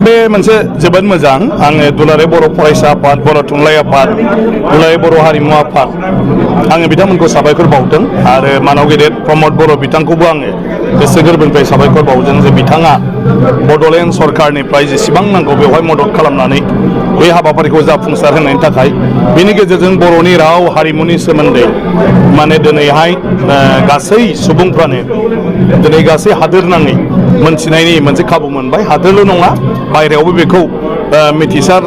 बे मोनसे जोबोद मोजां आङो दुलाराय बर' फरायसा आफाद बर' थुनलाइ आफाद दुलाराय बर' हारिमु आफाद आङो बिथांमोनखौ साबायखर बावदों आरो मानाव गेदेर प्रमद बर' बिथांखौबो आङो गोसो गोरबोनिफ्राय साबायखर बावदों जे बिथाङा बड'लेण्ड सरकारनिफ्राय जेसेबां नांगौ बेवहाय मदद खालामनानै बे हाबाफारिखौ जाफुंसार होनायनि थाखाय बेनि गेजेरजों बर'नि राव हारिमुनि सोमोन्दै माने दिनैहाय गासै सुबुंफ्रानो दिनै गासै हादोर नाङै मोनथिनायनि मोनसे खाबु मोनबाय हादोरल' नङा बायरायावबो बेखौ मिथिसार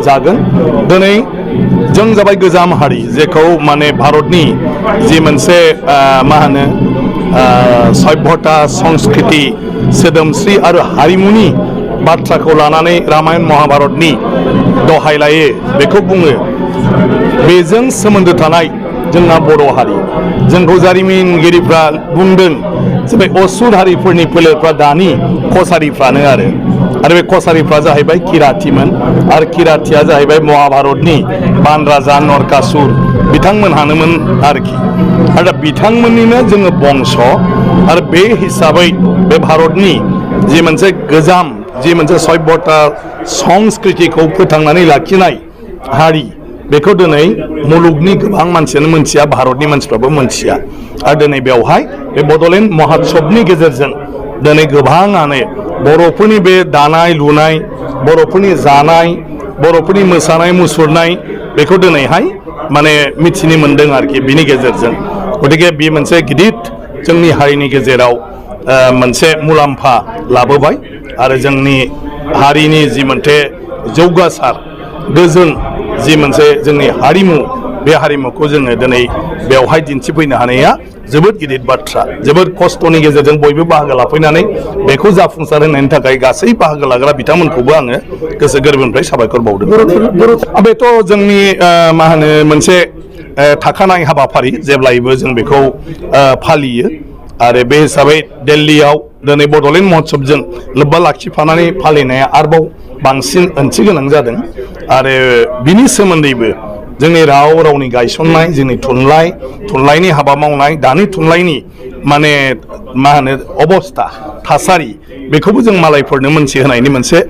जागोन दिनै जों जाबाय गोजाम हारि जेखौ माने भारतनि जि मोनसे मा होनो सभ्यता संस्कृति सोदोमस्रि आरो हारिमुनि बाथ्राखौ लानानै रामायण महाभारतनि दहाय लायो बेखौ बुङो बेजों सोमोन्दो थानाय जोंना बर' हारि जोंखौ जारिमिनगिरिफ्रा बुंदों जे बे असुर हारिफोरनि फोलेरफ्रा दानि कसारिफ्रानो आरो बे कसारिफ्रा जाहैबाय किरातिमोन आरो किरातिया जाहैबाय महाभारतनि बान राजा नरकासुर बिथांमोनहानोमोन आरोखि आरो दा बिथांमोननिनो जोङो बंश आरो बे हिसाबै बे भारतनि जि मोनसे गोजाम जि मोनसे सभ्यता संस्कृतिखौ फोथांनानै लाखिनाय हारि बेखौ दिनै मुलुगनि गोबां मानसियानो मोनथिया भारतनि मानसिफ्राबो मोनथिया आरो दिनै बेवहाय बे बड'लेण्ड महोत्सबनि गेजेरजों दिनै गोबाङानो बर'फोरनि बे दानाय लुनाय बर'फोरनि जानाय बर'फोरनि मोसानाय मुसुरनाय बेखौ दिनैहाय माने मिथिनो मोन्दों आरोखि बिनि गेजेरजों गतिके बे मोनसे गिदिर जोंनि हारिनि गेजेराव मोनसे मुलाम्फा लाबोबाय आरो जोंनि हारिनि जि मोनसे जौगासार गोजोन जि मोनसे जोंनि हारिमु बे हारिमुखौ जोङो दिनै बेवहाय दिन्थिफैनो हानाया जोबोद गिदिर बाथ्रा जोबोद खस्थ'नि गेजेरजों बयबो बाहागो लाफैनानै बेखौ जाफुंसार होनायनि थाखाय गासै बाहागो लाग्रा बिथांमोनखौबो आङो गोसो गोरबोनिफ्राय साबायखर बावदों बेथ' जोंनि मा होनो मोनसे थाखानाय हाबाफारि जेब्लायबो जों बेखौ फालियो आरो बे हिसाबै दिल्लीयाव दिनै बड'लेण्ड महोत्सबजों लोब्बा लाखिफानानै फालिनाया आरोबाव बांसिन ओंथि गोनां जादों आरो बिनि सोमोन्दैबो जोंनि रावनि गायसननाय जोंनि थुनलाइनि हाबा मावनाय दानि थुनलाइनि माने मा होनो अबस्था थासारि बेखौबो जों मालायफोरनो मोनथिहोनायनि मोनसे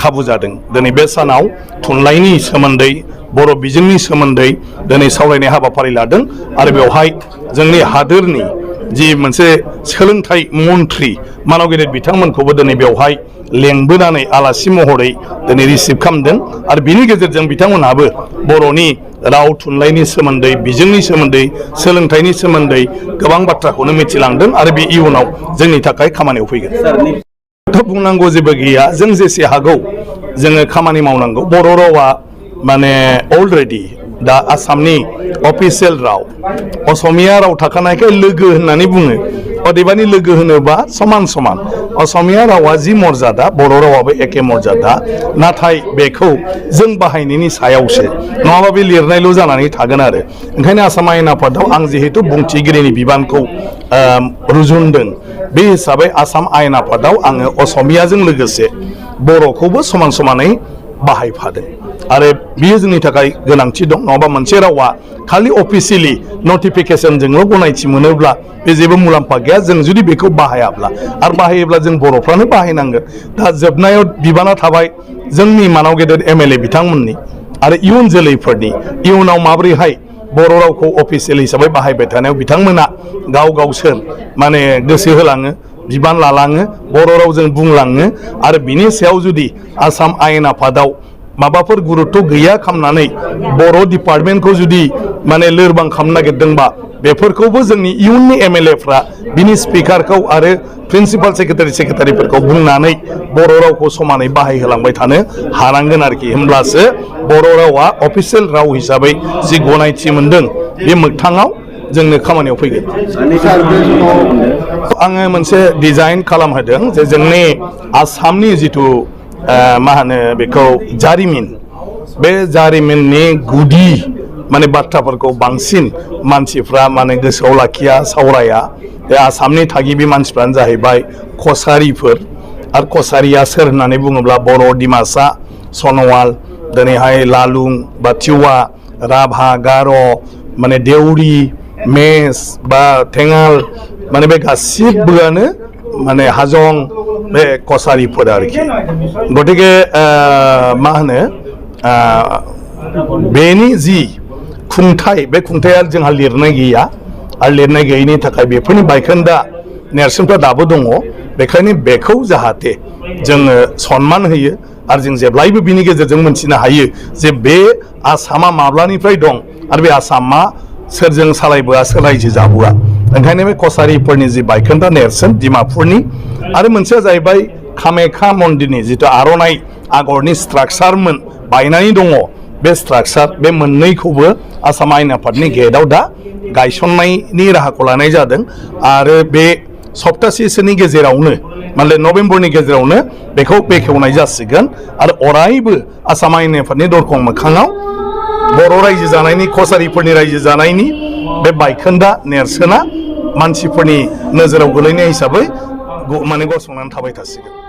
खाबु जादों दिनै बे सानाव थुनलाइनि सोमोन्दै बर' बिजोंनि सोमोन्दै दिनै सावरायनाय हाबाफारि लादों आरो बेवहाय जोंनि हादोरनि जि मोनसे सोलोंथाइ मन्थ्रि मानाव गेदेर बिथांमोनखौबो दिनै बेवहाय लेंबोनानै आलासि महरै दिनै रिसिभ खालामदों आरो बिनि गेजेरजों बिथांमोनहाबो बर'नि राव थुनलाइनि सोमोन्दै बिजोंनि सोमोन्दै सोलोंथाइनि सोमोन्दै गोबां बाथ्राखौनो मिथिलांदों आरो बे इयुनाव जोंनि थाखाय खामानियाव फैगोन बुंनांगौ जेबो गैया जों जेसे हागौ जोङो खामानि मावनांगौ बर' रावा माने अलरेडि दा आसामनि अफिसियेल राव असमिया राव थाखानायखाय लोगो होननानै बुङो अदेबानि लोगो होनोबा समान समान असमिया रावा जि मर्यादा बर' रावाबो एखे मर्यादा नाथाय बेखौ जों बाहायनायनि सायावसो नङाबा बे लिरनायल' जानानै थागोन आरो ओंखायनो आसाम आयेन आफादाव आं जिहेतु बुंथिगिरिनि बिबानखौ रुजुनदों बे हिसाबै आसाम आयेन आफादाव आङो असमियाजों लोगोसे बर'खौबो समान समानै बाहायफादों आरो बियो जोंनि थाखाय गोनांथि दं नङाबा मोनसे रावा खालि अफिसियेलि नटिफिकेसनजोंल' गनायथि मोनोब्ला बे जेबो मुलाम्फा गैया जों जुदि बेखौ बाहायाब्ला आरो बाहायोब्ला जों बर'फ्रानो बाहायनांगोन दा जोबनायाव बिबाना थाबाय जोंनि मानाव गेदेर एमएलए बिथांमोननि आरो इयुन जोलैफोरनि इयुनाव माबोरैहाय बर' रावखौ अफिसियेल हिसाबै बाहायबाय थानायाव बिथांमोना गावसोर माने गोसो होलाङो बिबान लालाङो बर' रावजों बुंलाङो आरो बिनि सायाव जुदि आसाम आयेन आफादाव माबाफोर गुरुत्व गैया खालामनानै बर' डिपार्टमेन्टखौ जुदि माने लोरबां खालामनो नागिरदोंबा बेफोरखौबो जोंनि इयुननि एमएलएफ्रा बिनि स्पिकारखौ आरो प्रिन्सिपाल सेक्रेटारिफोरखौ बुंनानै बर' रावखौ समानै बाहायहोलांबाय थानो हानांगोन आरोखि होमब्लासो बर' रावा अफिसियेल राव हिसाबै जि गनायथि मोनदों बे मोगथाङाव जोंनो खामानियाव फैगोन आङो मोनसे डिजाइन खालामहोदों जे जोंनि आसामनि जिथु मा होनो बेखौ जारिमिन बे जारिमिननि गुदि माने बाथ्राफोरखौ बांसिन मानसिफ्रा माने गोसोआव लाखिया सावराया बे आसामनि थागिबि मानसिफ्रानो जाहैबाय कसारिफोर आरो कसारिया सोर होननानै बुङोब्ला बर' डिमासा सन'वाल दिनैहाय लालुं बा तिवा राभा गार' माने देउरि मेस बा थेङाल माने बे गासिबोआनो माने हाजं बे कसारिफोर आरोखि गतिके मा होनो बेनि जि खुंथाय बे खुंथाया जोंहा लिरनाय गैया आरो लिरनाय गैयैनि थाखाय बेफोरनि बायखोन्दा नेरसोनफ्रा दाबो दङ बेखायनो बेखौ जाहाथे जोङो सनमान होयो आरो जों जेब्लायबो बिनि गेजेरजों मोनथिनो हायो जे बे आसामा माब्लानिफ्राय दं आरो बे आसामा सोरजों सालायबोआ सोर रायजो जाबोआ ओंखायनो बे कसारिफोरनि जि बायखोन्दा नेरसोन डिमापुरनि आरो मोनसेया जाहैबाय कामाख्या मन्दिरनि जिथु आर'नाइ आगरनि स्ट्राक्चारमोन बायनानै दङ बे स्ट्राक्चार बे मोननैखौबो आसाम आयेन आफादनि गेटआव दा गायसननायनि राहाखौ लानाय जादों आरो बे सप्तासेसोनि गेजेरावनो माने नभेम्बरनि गेजेरावनो बेखौ बेखेवनाय जासिगोन आरो अरायबो आसाम आयेन आफादनि दरखं मोखाङाव बर' रायजो जानायनि कसारिफोरनि रायजो जानायनि बे बायखोन्दा नेरसोना मानसिफोरनि नोजोराव गोलैनाय हिसाबै माने गसंनानै थाबाय थासिगोन।